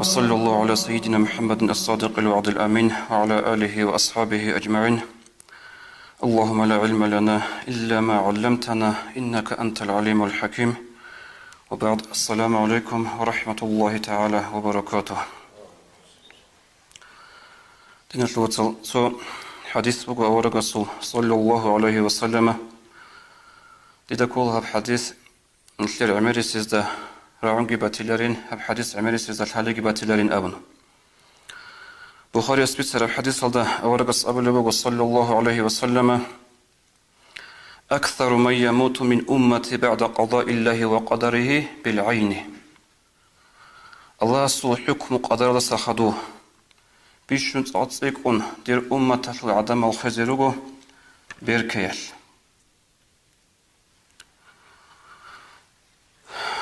وصلى الله على سيدنا محمد الصادق الوعد الأمين وعلى آله وأصحابه أجمعين. اللهم لا علم لنا إلا ما علمتنا إنك أنت العليم الحكيم. وبعد، السلام عليكم ورحمة الله تعالى وبركاته. حديث بقى ورقص صلى الله عليه وسلم لدكولها بحديث مثل عمري سيزده رعونجي باتيلارين بحديث عمري سيزده الحالي باتيلارين أبن بخاري أسبيتر بحديث هذا ورقص أبو لبق صلى الله عليه وسلم أكثر من يموت من أمتي بعد قضاء الله وقدره بالعين. الله سو حكم قدر سخدوه بيشون تعطيكون دير أمة العدم وخزروه بيركيل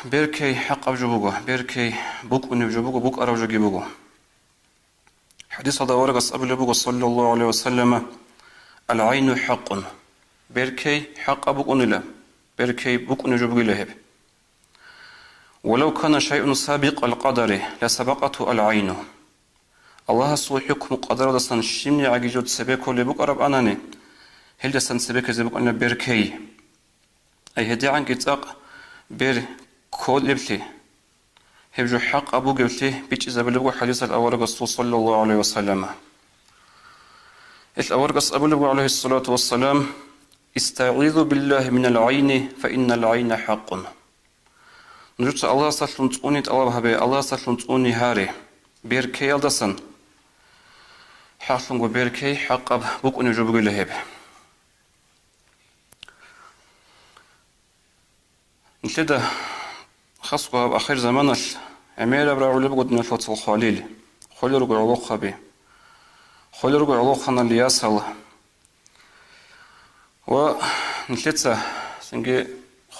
بيركي حق أبجبوه بيركي بوك ونبجبوه بوك أرجبوه. حديث هذا ورقص أبو لبق صلى الله عليه وسلم العين حق بيركي حق أبوك ونلا بيركي بوك ونجبوه لهب ولو كان شيء سابق القدر لسبقته العين. الله سو حكم قدر دستان شمني عجيجود سبيكو لبوك أرب أناني هل دستان سبيك زبوك أنا بيركي أي هدي عن كتاق بير كود لبلي هبجو حق أبو قبلي بيش زبلبو حديث الأورق صلى الله عليه وسلم. الأورق أبو لبو عليه الصلاة والسلام استعيذ بالله من العين فإن العين حق. نجد الله سلطوني الله هبي الله سلطوني هاري بيركي الدسن حاصلوا بيركي حق أب بوك ونجبوه لهب. نتلدا خاصة بآخر زمان عميل أبرع لبقود نفوت الخليل خلي رجع علاقة به خلي رجع علاقة اللي يسهل ونتلدا سنجي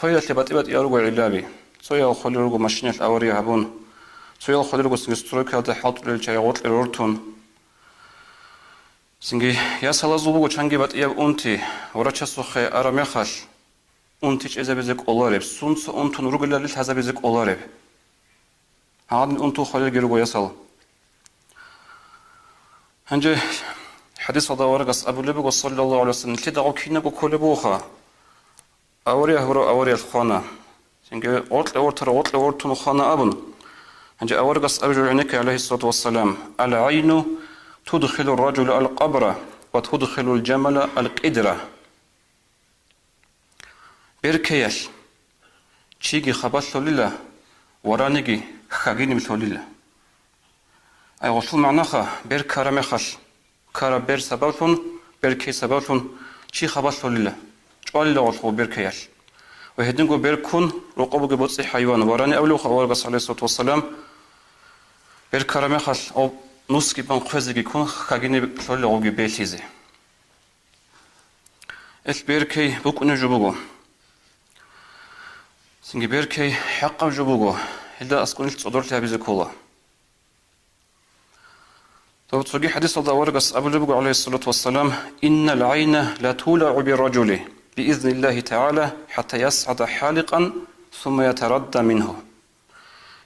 خيل تبات يا رجع علابي سويا خلي رجع ماشينة الأورية هبون سويا خلي رجع سنجستروك هذا حاط للشيء الرتون سنجي يسهل زوجو شنجي بات أنتي ورشة سخي أرميخش أنتيش إذا بيزك أولارب سونس أنتون رجلا ليش هذا بيزك أولارب هذا أنتو خلي جرو يسال. هنجي حديث هذا ورقص أبو لبق صلى الله عليه وسلم كده عكينا بكل بوخا أوريه الخانة سنجي أورتون خانة أبن. هنجي ورقص أبو جعنيك عليه الصلاة والسلام العين تدخل الرجل القبر وتدخل الجمل القدرة. بيركيش تشيجي خباث لله ورانيجي خاجيني مثلله أي وصل معناها بير كرامخش كرا بير سبالون بيركي سبالون شي خباث لله قال له وصل بيركيش وهدنجو بيركون رقبو جبوتي حيوان وراني أولو خوارق عليه الصلاة والسلام بير كرامخش أو نسكي بان خوزي كون خاجيني مثلله أو جبيتيزي بيركي بوك نجبوه سنجي بيركي حق وجبوه هذا أسكن الصدور بيزي كولا. طب تفجي حديث الله ورقص أبو لبق عليه الصلاة والسلام إن العين لا تولع بالرجل بإذن الله تعالى حتى يسعد حالقا ثم يتردى منه.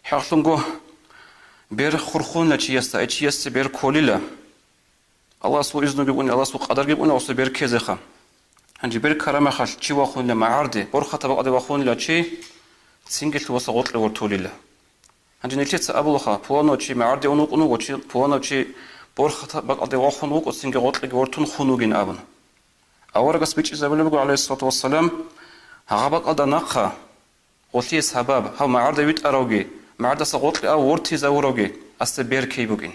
حاصلنجو بير خرخون لتشيست بير كوليلا الله سو إذن بيقول الله سو قدر بيقول الله سو بير كذا هنجي بير كرامة خش تشي واخون لما عردي برخة تبقى واخون لا تشي سينجل وسقط لورتوليلا. هنجي نتيجة أبو لخا بوانا تشي معردي ونوق وتشي بوانا تشي برخة تبقى واخون وق سينجل وطلق ورتون خنوجين أبن. أورق سبيتش إذا بلغوا عليه الصلاة والسلام هغبق أدا نقها وثي سبب هو معردي بيت أروجي معرد سقط أو ورتي زوروجي أستبير كيبوجين.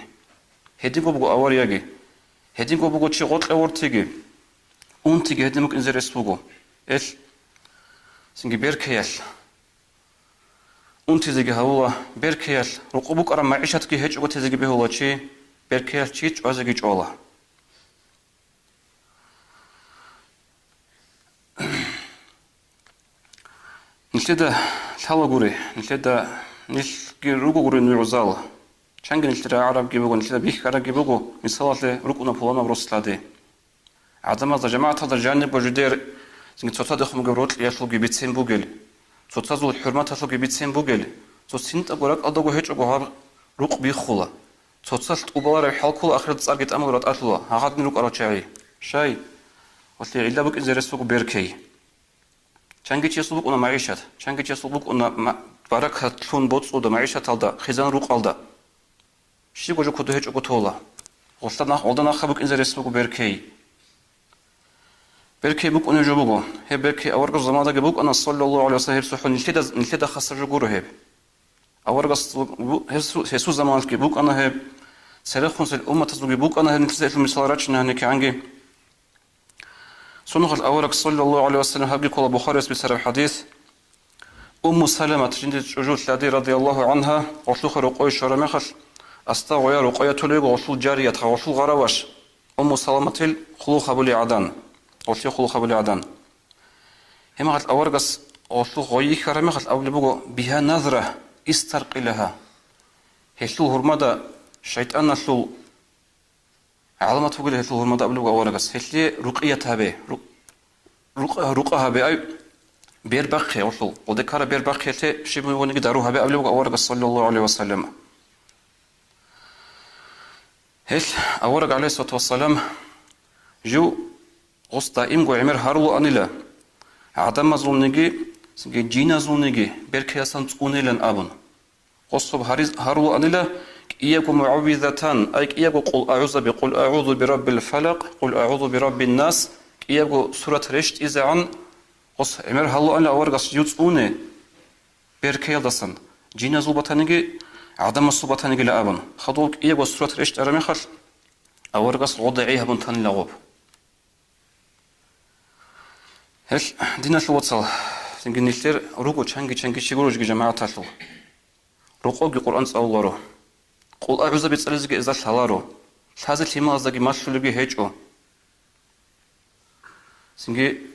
هديكو بقو أورياجي هديكو بقو تشي قط لورتيجي أنتي هدي ممكن زي رسوجو إيش سنجي بيركياش أنتي زي هوا بيركياش رقبوك أرا معيشتك هيج وقت زي بهولا شيء بيركياش شيء عزقي جولا. نشتى ثلا قوري نشتى نشكي رقو قوري نيوزال شانجي نشتى عرب جيبوجو نشتى بيخ عرب جيبوجو مثلاً رقونا بولانا بروسلادي عدم هذا جماعة هذا الجانب وجدير زين تصادق مجبرات يطلق بيتسين بوجل تصادق الحرمات يطلق بيتسين بوجل تصينت أقولك أضاقو هيج أقوها руқ бихула. Цоцал убалара халкула ахират царгет амалрат атлула. Хагадни руқ арачаи. Шай. Осли илабук изересук беркей. Чанги чесулук уна маишат. Чанги чесулук уна баракат лун боцуда маишат алда. Хизан руқ алда. Шигожу куду хеч угутола. Олданах хабук изересук беркей. Беркей бук уна жубуго. Хе беркей аварга замадаги бук ана саллаллаху алейхи ва саллям сухун нилтеда хасажу гуру хеб. Аварга хесу заманки бук ана хеб. Серехун сел уммата зуги бук ана хеб нилтеда мисаларачна хане канги. Сунухал аварга саллаллаху алейхи ва саллям хабги кола Бухари бисараб хадис. Умму Салама тжиндит жужут лади радиаллаху анха ошлуха руқой шарамехал аста гоя руқоя тулего ошул жарият ха ошул гараваш. Умму Салама тил хулуха були адан. Олли хулуха були адан. Хемагал аваргас ошлу гои харамехал авлибуго биха назра истарқилаха. Хешлу хурмада шайтан аслу علامات فوق اللي هتلو المضى قبله وورقس هتلي رقية هبه رقة هبه أي بير بقى وصل وذكر بير بقى هتلي شيء من ونجد داروه هبه قبله وورقس صلى الله عليه وسلم هل أورق عليه الصلاة والسلام جو قصة إمجو عمر هارلو أنيلا عدم زونيجي جينا زونيجي بير كياسان تقونيلن أبن قصة هارلو أنيلا إياكم معوذتان أي إياكم قل أعوذ برب الفلق قل أعوذ برب الناس إياكم سورة رشت إذا عن قص عمر هلو أن أورغس يوتسوني بيركيل دسن جينا زوبتانيجي عدم الصوبتانيجي لأبن خدوك إياكم سورة رشت أرميخل أورغس وضعيها بنتان لغوب هل دينا الوصل سنجي نلتر روكو چانجي شغروجي جماعة تالو روكوغي قرآن سأولارو قل أعوذ بيتسألزك إذا الحلارو لازل حمازدagi maşluluğu heço Singi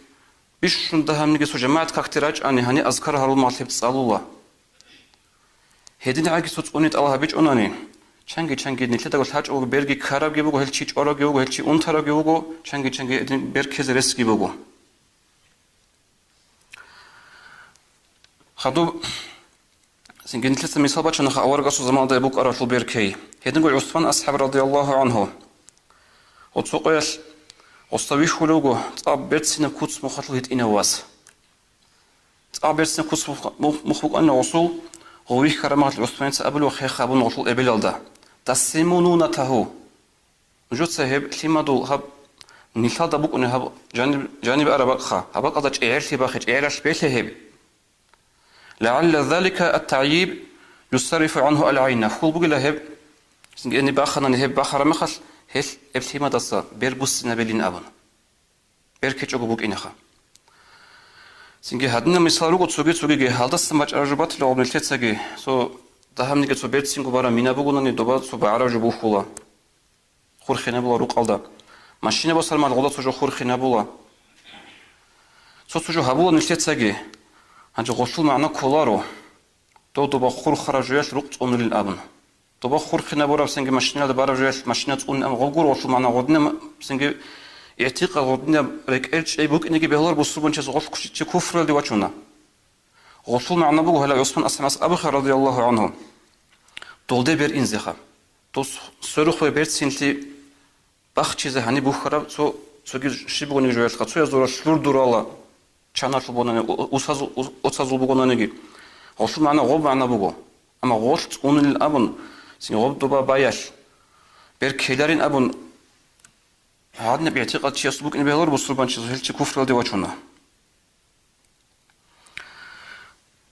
biş şunda hamnige so cemaat kaktiraç ani hani azkar harul matlep tsalula Hedin agi soç onit Allah biç onani Çangi nitleta gol haç o bergi karab gibi go helçiç ora gibi go helçi untara gibi go çangi edin berkeze res gibi go Khadu Singi nitleta misal baçana awargasu zamanda buk aratul berkey Hedin go Osman ashab radiyallahu anhu Otsoqoyal Ostavish hulugo tsabetsina kuts mukhatlu hit inawaz Tsabetsina kuts mukhbuk anna usul Hovih karamat Osman abul khabun usul ebelalda Tasimununatahu Jut sahib limadul hab nilhada buk ne hab janib arabakha habak adaç eğerli bakhiç eğerli behleheb لعل ذلك التعيب يصرف عنه العين خل بقول هب إني بأخنا نهب بأخر مخل هل ابتما دسا بيربوس نبلين أبن بيركش أقوبك إنها سنجي هادنا مثال روكو تسوغي هالدا سماج أرجبات لو نلتسجي سو دهم نيجي سو بيت سينغو بارا مينا بقولنا ندوبا سو بعرج بوخولا خور خنا بولا روك alda ماشينة بسال مال غدا سو خور خنا بولا سو هابولا نلتسجي Hangi qoşul məna kolaro doba xur xarajiyat ruq onulil abın. Doba xur xina borab sengi maşinada barajiyat maşinat un am qogur qoşul məna qodna sengi i'tiqa qodna rek elç ey buk inigi behlar bu subuncha qoş kuşçi kufr diwachuna. Qoşul məna bu hala Osman Asmas Abu radiyallahu anhu. Dolde bir inziha. Tos soruq ve bertsinti baxçize hani bu xarab so sogi şibuni joyat qatso yazora şur durala Çanaşlı bonani, otsazul bugonanigi. Olsun mana gob mana bugo. Ama golt onul abun. Sin gob doba bayal. Berkelerin abun. Hadne bi'tiqad chiyasbuk in belar busurban chiz helchi kufr de wachuna.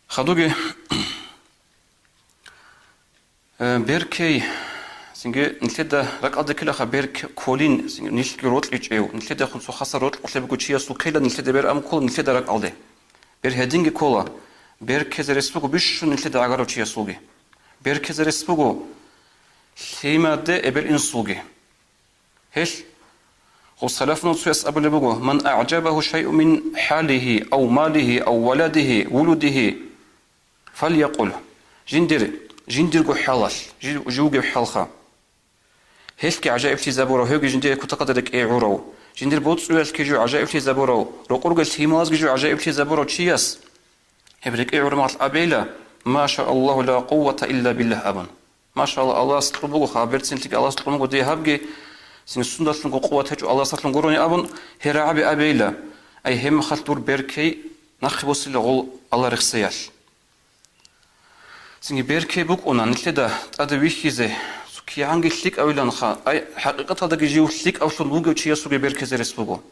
Khadugi berkey singe nitleda raqad kila khaber kolin singe nilki rotl icheu nitleda khulsu khasa rotl qlebu chiyasu kila nitleda ber am kol nitleda raq alde ber hedingi kola ber kezerespugo bish nitleda agaro chiyasugi ber kezerespugo himade ebel insugi hel salafun suyas ablebugo man a'jabahu shay'un min halihi aw malihi aw waladihi wuludihi falyaqul jindirgo halal juge halkha هلك عجائب في زبورة هيك جندي كتقدرك إيه عرو جندي بوتس ويل كيجو عجائب في زبورة رقور قلت هيماز كيجو عجائب في زبورة تشياس هبرك إيه عرو مع الأبيلة ما شاء الله لا قوة إلا بالله أبن Машалла Аллах струбугу хаберцинтик Аллах струбугу дехабги син сундатлын қуатачу Аллах сатлын горони абун херааби абейла ай хем халтур беркей нахбосила гол Аллах рихсаял синги беркей бук онан ниледа ада вихизе сукиангиллик авиланха ай хақиқатадаги живлик авлун бугу чиясуге беркезерес бугу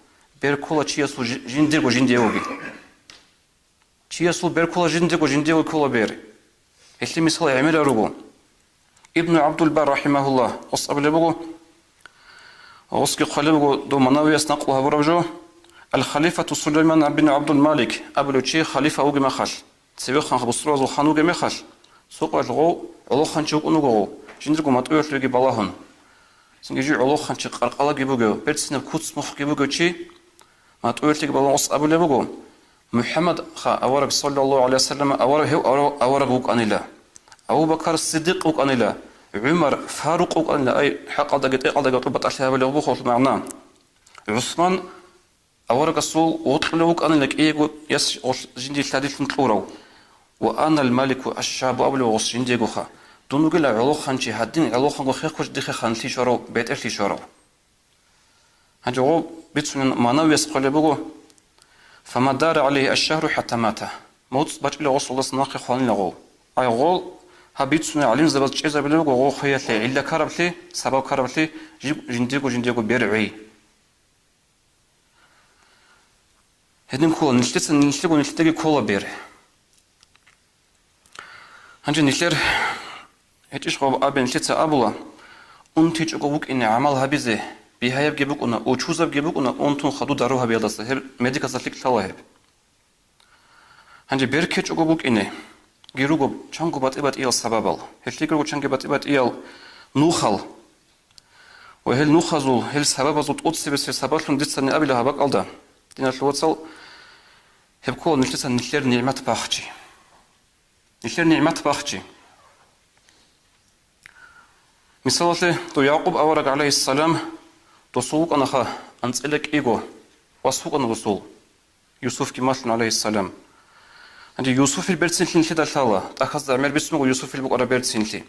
беркола чиясу жиндего жиндеоги чиясу беркола жиндего кола бер если мисала амира ругу ابن عبد البر رحمه الله أصبح بقول أصبح خليبه دو مناوي يسنقلها برجو الخليفة سليمان بن عبد الملك أبو الشيخ خليفة أوجي مخال سبيخ خان خبصرة زو خانوجي مخال سوق الغو الله خان شوك أنوجو جندركم ما تقول لي بالهن سنجي الله خان شق قرقلا جيبوجو بيرسنا كوتس مخ جيبوجو شيء ما تقول لي بالله أصبح بقول محمد خا أورق صلى الله عليه وسلم أورق بوك أنيلا أبو بكر الصديق وقال عمر فاروق وقال أي حق هذا قطبت أشياء ولا بخوف معنا عثمان أورق الصول وطلوك أنا لك إيه يس جندي الثالث نطورو وأنا الملك الشاب أبو الوص جندي جوخا دونو قال علو خانشي هادين علو خانو خير كوش دخل خانتي شرو بيت أرتي شرو هجو بيتسون مناوي يسقل بقو فما دار عليه الشهر حتى مات موت بج إلى رسول الله صلى الله عليه وسلم أي غول هابيتسون عليم زبط شيء زبط بقو غو خيالي إلا كربلي سبب كربلي جندي بيرعي هدم كولا نشتغل كولا بير هنجي نشتغل هتش قاب أبن نشتغل أبولا أنتج أقولك إن عمل هبيزه بيهايب جيبوك أنا أو شوزب جيبوك أنا أنتون خدو داروها بيادسه هر ميديكا سلك ثلاهب هنجي بيركيج أقولك إنه جيروجو شانكو بات إيال سبابل هتليكرو شانكو بات إيال نوخال وهل نوخازول هل سبابزول تقصي بس سبابلهم ديتسني أبيلها بق ألدا دينا الوصل هبكو نشتغل نشتغل نعمة باخشي نشتغل نعمة باخشي مثلاً تو يعقوب أورق عليه السلام تصوق أنا خا أنسألك إيجو وصوق أنا وصول يوسف كمثل عليه السلام عندي يوسف البرتسين كده ثلا أخذ عمر باسمه يوسف البقرة برتسين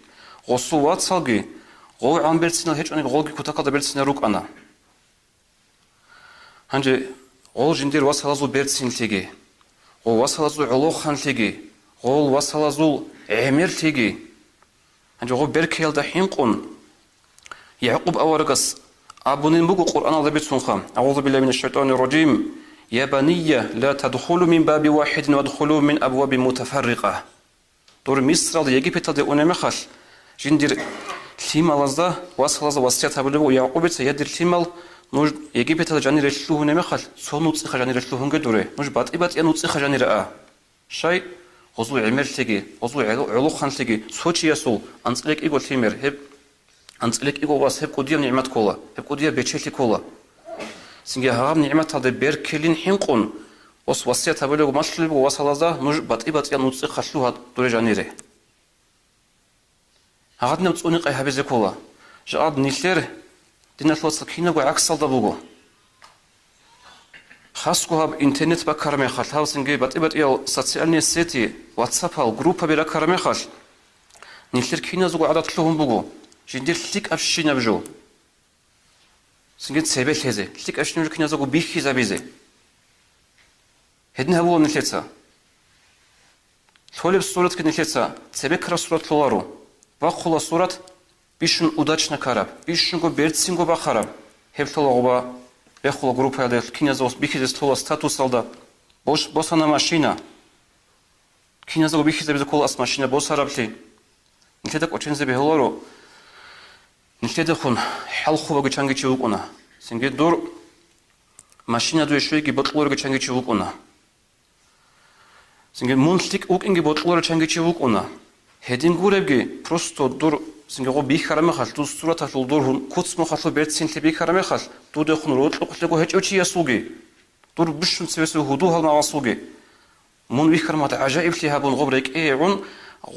غصوات صاقي غو عم برتسين هيج أنا غوجي كتاقد برتسين روك أنا عندي غول جندير وصلازو برتسين تيجي غول وصلازو علوخان تيجي غول وصلازو عمر تيجي عندي غول بركيل دحين قون يعقوب أورقس أبونين بقو قرآن الله بيتسونخا أعوذ بالله من الشيطان الرجيم يا بني لا تدخلوا من باب واحد وادخلوا من أبواب متفرقة دور مصر يجي بتدي أنمخال جندير ثيمال أزدا وصلازو وصيتها بلغو يعقوب يدير ثيمال نوج يجي بتدي جاني رشلوه نمخال صنوت خجاني رشلوه هنجدوره نوج بات ينوت خجاني رأى شيء غزو عمر تيجي غزو علوخان تيجي سوتشي يسول أنسلك إيجو ثيمر هب أنسلك إيجو واس هب قديم نعمة كولا هب قديم بيتشيلي كولا سنجي هام نعمة هذا بيركلين حينقون وصيتها بلغو ماشلي بلغو وصلازا نوج بات ينوت خشلوها دور جانيره هاد نمتوني قاي هبزي كولا جاد نيلر دينا ثلاثة كينا عكس الضبوغو خاصكو هاب انترنت بكرمي خال هاوسنجي بات يال سوشيال سيتي واتساب هال جروب بلا كرمي خال نيلر كينا زوغو عدد لهم بوغو جندير ليك افشينا بجو سنجد سيبل هزي ليك افشينا بجو كينا زوغو بيخي زابيزي هدن هبو نيلتسا ثولي بصورة كنيلتسا سيبكرا صورة لوارو واخولا صورة بيشن удачно караб бишунго бертсинго ба хараб хептологоба бехола группа да кинязос бихизес тола статус алда босана машина кинязого бихизе без кола ас машина босарабли нитедак очензе бехолоро нитедахун халхова гчанги чуукуна синге дур машина дуешвеги ботлорго чанги чуукуна синге мунтик укинги ботлоро чанги чуукуна هدينغوربجي просто دور سنجو بيخرم خال تو صورة الدور كوتس مخاطب بيرتسين تبيخرم خال تو دخون روت لقلقو هج أوشي يسوقي دور بشون سويسو هدوها المعصوقي من بيخرم هذا عجائب لها بون غبرك إيه عن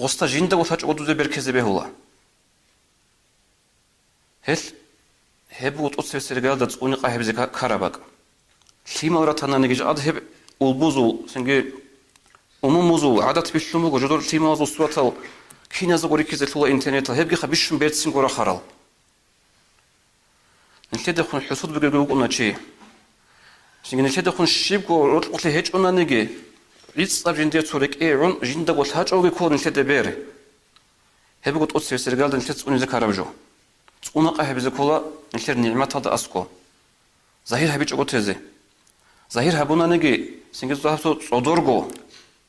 غصتا جندا وثاج عدود بركز بهولا هل هبو توصل سرقال ده تقولي قاهب زي كربك لما ورثنا نجيج أذهب والبوزو سنجي وموزو عادة بيشلمو جدول لما وصورة Киназы горикизе тула интернет хебги хабишшим бертсин гора харал. Нэлтэдэ хун хусуд бэгэг уначи. Сингэ нэлтэдэ хун шибго ротлхи хэж унанеги. Лицав жиндэ цурек эрун жиндаг бол хажоги кон нэлтэдэ бэр. Хебгот отсэрсэргэлдэн нэлтэц унизе каравжо. Цунака хебизе кола нэлтэр ниматада аско. Захир хабич оготезе. Захир хабунанеги сингэ зохсо цодорго.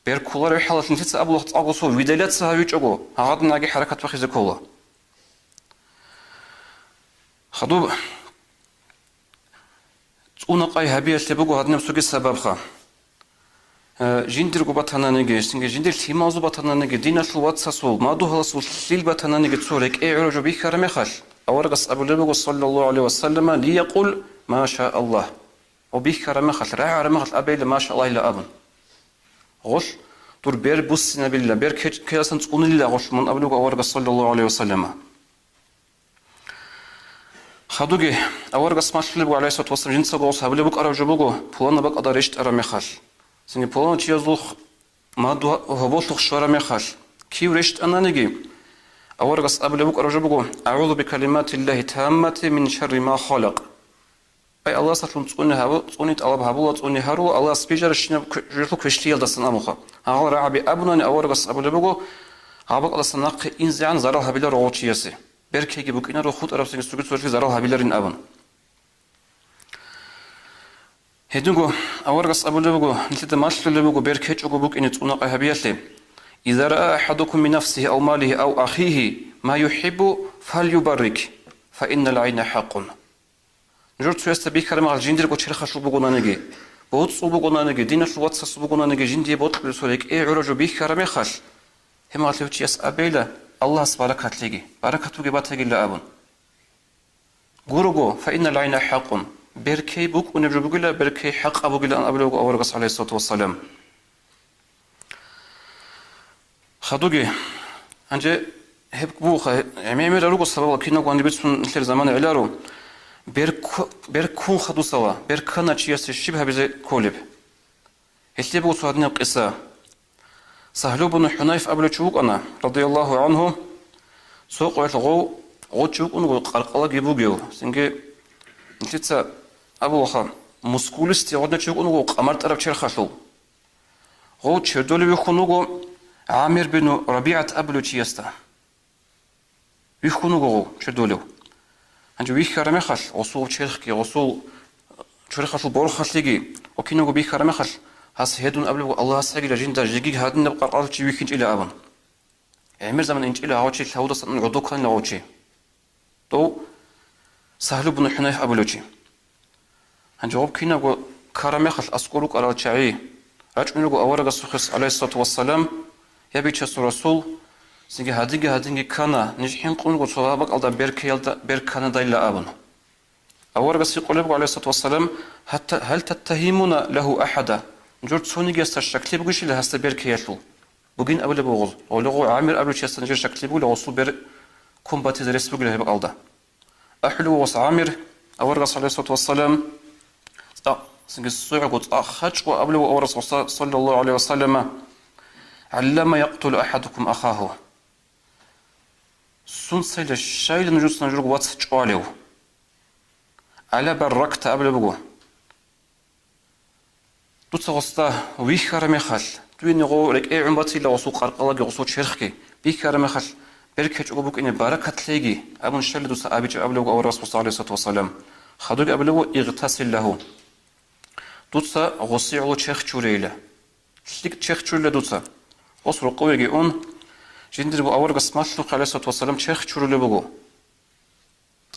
Бер кулар халат нэлтэц аблох цагосо виделяца хавич ого. Хагаднаги харакат бахизе кола. Хадуб Цунакай хабиялле бугу хаднам суги сабабха. Жиндир губатананеги синге жиндир тимазу батананеги динашлу ватсасул маду халасул лил батананеги цурек э'ружу бихарамехал. Аваргас абулебугу саллаллаху алейхи вассалама лиякул ма ша Аллах. وبيخرمخل رعرمخل أبيل ما شاء الله إلا أبن. غش دور بير بوسنا بالله بير كياسن تقول الله غش من أبلغ أورغ صلى الله عليه وسلم. خدوجي أورغ اسمش لبوا عليه الصلاة والسلام جنس قوس هبلبوك أرجو بوجو بولنا بق أداريشت أرمخل. سني بولنا تيازلخ ما دو هبولخ شرمخل. كيف ريشت أنا نجي أورغ أبلبوك أرجو بوجو أعوذ بكلمات الله تامة من شر ما خلق. أي الله ساتلون تقولني هابو تقولني تقلب هابو تقولني هارو الله سبيجر الشنا جرتو كشتيل دستنا مخا هاغل رعبي أبناني أورغس أبو لبوغو هابق الله سناق إنزعان زرال هابيلر روغوشيسي بركيجي بوكينا رو خود أرابسين سوغيت سورفي زرال هابيلرين أبن هدوغو أورغس أبو لبوغو نتلت ماشل لبوغو بركيج أغو بوكيني تقناق هابيلتي إذا رأى أحدكم من نفسه أو ماله أو أخيه ما يحب فليبرك فإن العين حق نجرت سويستا بيكرم على جندير قد شرخ شو بقولانجي بود صو بقولانجي دين شو واتس صو بقولانجي جندي بود بسولك إيه عرجو بيكرم يخش هم قالوا تيس أبيلا الله سبارك هتلقي بركته جبتها جل أبون جورجو فإن العين حق بركي بوك ونرجو بقولا بركي حق أبو جل أن أبلغ أورغس عليه الصلاة والسلام خدوجي أنجي هب بوخه عميمي رجو السبب كنا قاندي بتسون مثل زمان علارو بركون خدو سوا بركنا تشيس شبه بزي كولب هتلي بو صادنا قصة سهل بن حنيف أبو تشوق أنا رضي الله عنه سوق غو تشوق أنو قرقلا جيبوجيو سنجي نتيجة أبو خا مسكولستي غدنا تشوق أنو قمرت أرب شرخشلو غو تشردول بيخونو عامر بن ربيعة أبو تشيستا بيخونو غو تشردولو أنت بيخرم خال وصول شرخي وصول شرخة البورخة وكينو بيخرم خال هاس هدون قبل الله سجل جندا جيجي هادن نبقى قرار شيء ويكنج إلى أبن عمر زمن إنج إلى هوتشي الهودا صن عدو كان لهوتشي تو سهل بن حنيف أبو لوتشي أنت جواب كينو كرم خال أسقولك على شيء رجعوا أورج السخس عليه الصلاة والسلام يبي تشس الرسول سنجي هادينجي كانا نجحين قلنا صوابك على بركانا دايلا أبن أورغ سيقولبك عليه الصلاة والسلام حتى هل تتهمون له أحدا نجرد سونيجي استشكلي بقولش له هست بركياتلو بقين أول بغض ولغو عامر أبل شيء استنجر شكلي بقول وصل بر كومباتي درس بقول له بقالده أحلو وص عامر أورغ عليه الصلاة والسلام سنجي الصيع قلت أخج وأبل أورغ صلى الله عليه وسلم علما يقتل أحدكم أخاه سنسيل الشايل نجوس نجرق واتس جواليو على بركت قبل بقو دوتسغستا ويخر مخال دوين يغو لك اي عمباتي لو سوق قرقلا غوسو شرخكي بيخر مخال بركه جوبك ان بركه ليغي ابن شل دوس ابي قبل بقو رسول الله عليه الصلاه والسلام خدوق قبل بقو اغتسل له دوتسا غوسيعو شيخ جوريله شيك شيخ جوريله دوتسا وصرو قويغي اون جندر بو أورغ اسماشلو عليه الصلاة والسلام شيخ شرولي بقو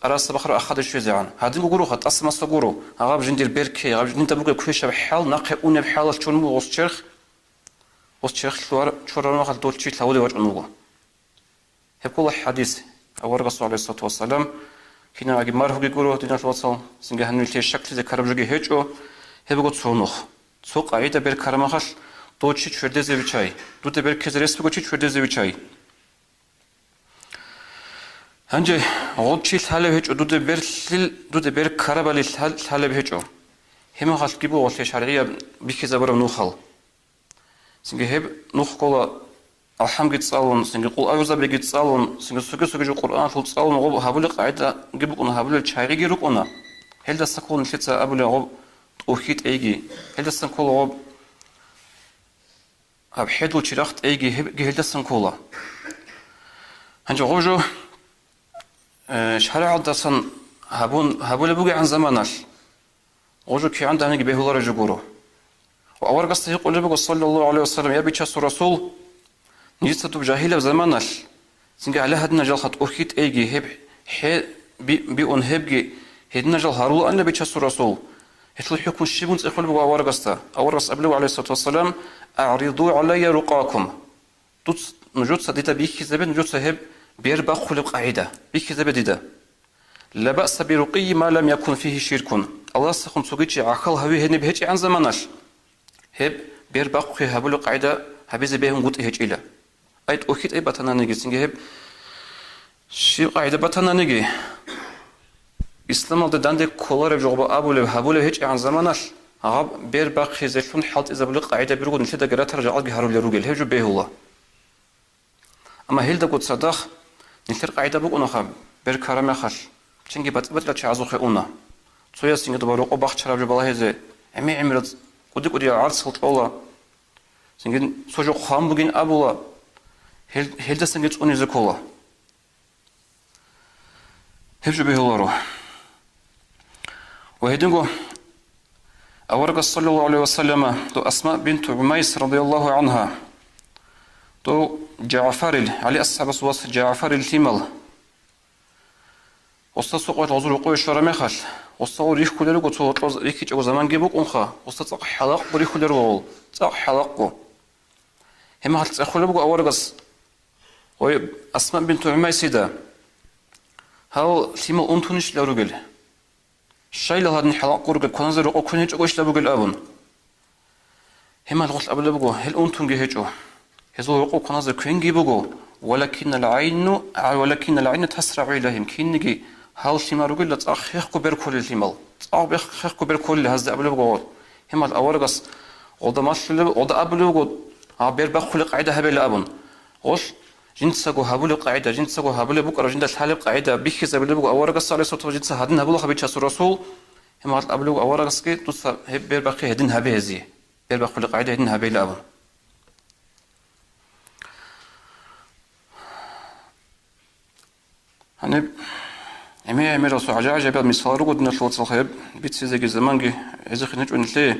أراس بخر أخذ شوي زعان هادي بقولو خد أسمع سقورو عقاب جندر بيركي عقاب جندر بقول كويش بحال ناقي أون بحال شون مو غوس شيخ شوار ما خد دول شيء تلاودي وجه نوغو هبقول حديث أورغ عليه الصلاة والسلام كنا عقب مره بيقولو دينا الوصل سنجه هنلتي شكل زي كربجي هيجو هبقول صونخ سوق عيدا بيركرمخش دوتشي تشردي زي بيشاي دوتي بيركز ريسبو تشي تشردي زي بيشاي هنجي غوتشي ثالب هيجو دوتي بير كربالي ثالب هيجو هما خاص كيبو وصل شرعية بيكي زبرم نوخال سنجي هب نوخ كولا алхам гитсалун, синге кул ауза бе гитсалун, синге суге жу Qur'an фул цалун гоб хабулы қайда гибук уна хабулы чайги гирук уна. Хелда сакун фица абулы гоб ухит эйги. Хелда санкул гоб اب حدو چرخت ایگی هلدا سنکولا هنجا غوجو شرع دسن هبول بوجي عن زمانش غوجو كي عنده نجي بهولا رجورو وأول قصة يقول بقول صلى الله عليه وسلم يا بيتشاس الرسول نجستو بجاهلة زمانش سنجا على هدنا جلخت أخيت إيجي هب بيون هبجي هدنا جل هارول أن بيتشاس الرسول هتلو حكم الشيبون يقول بقول أول قصة قبله عليه الصلاة والسلام أعرضوا علي رقاكم توت نجود صديتا بيك زبد نجود صهب بيربا خلق قاعدة بيك زبد لا بأس برقي ما لم يكن فيه شرك الله سخن سوقيتي عقل هوي هني بهج عن زمانش هب بيربا خي هبل قاعدة هبيز بهم قط هج إلى أيت أكيد أي بتنا نجي سنجي هب شي قاعدة بتنا نجي إسلام الله داند كولار بجوب أبو له هبل هج عن زمانش عاب بيربا خي زلون حالت إذا بلق قاعدة بيرقون نشيد جرات رجعات بهارول يروجل هجو به الله أما هيل دقود صدق نثر قاعدة بقونا خاب بيركرام خش چنگی بات لا چازو خونه تویا سینگ دوباره او باخ چرا بالله هزه امی عمرت کودی عرض خلط اولا سینگ سوجو خام بugün ابولا هل سینگ اون از کولا هجو به الله وهدنگو اورق صلى الله عليه وسلم تو اسماء بنت عميس رضي الله عنها تو جعفر علي اصحاب وصف جعفر التمل Оста соқойт азур оқой шараме хал. Оста ор их кулер го то их чего zaman гебок онха. Оста цақ халақ бори кулер го. Цақ халақ го. Хема хал цақ кулер го аваргас. Ой Асма бинт Умайсида. Хал тима унтуниш ларугел. Шайла хадни халақ гурга коназер о конеч го ишлабугел абун. Хема гол абла го хел унтун ге хечо. Хезо о коназер кен гебого. ولكن العين تسرع إليهم كينجي هاو شيما رجل تأخيخ كبر كل الهمال تأخيخ كبر كل هذا أبلغ قول هم الأورقص وده ماشل وده أبلغ عبير بخل قاعدة هبل أبون وش جنسه هبل قاعدة جنسه هبل بكرة جنس حالب قاعدة بيخز أبلغ أورقص على صوت جنس هدن هبل خبيث الرسول هم الأبلغ أورقص كي توص بير بخي هدن هبيزي بير بخل قاعدة هدن هبل أبون hani emeğe rasu acayip bir misal rugu dinle şol sahib bitsizegi zamangi ezikhinç önle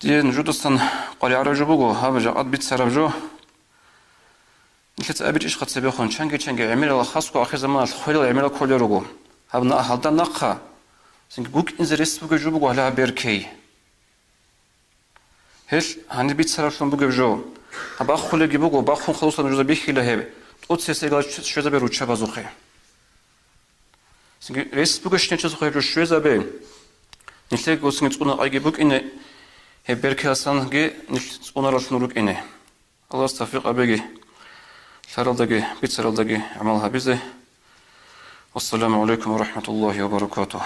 diye Judastan qali araju bugo habaja ad bit sarabjo nixet abij ish qatsabi khon changi emir al khas ko akhir zaman al khoyl emir al kolerugo habna haldan naqha singi guk in the rest bugo jubugo hala berkey hel hani bit sarabjon bugo jo haba khulegi bugo ba khon khalosan juda bikhila heb от сесега швезабе руча базухе синги республика шнече зухе швезабе нилтег госинг цуна айгебук ине хеберкасан ге нил цуна рашнурук ине аллах тафиқ абеги саралдаги бит саралдаги амал хабизе ассаламу алейкум ва рахматуллахи ва баракатух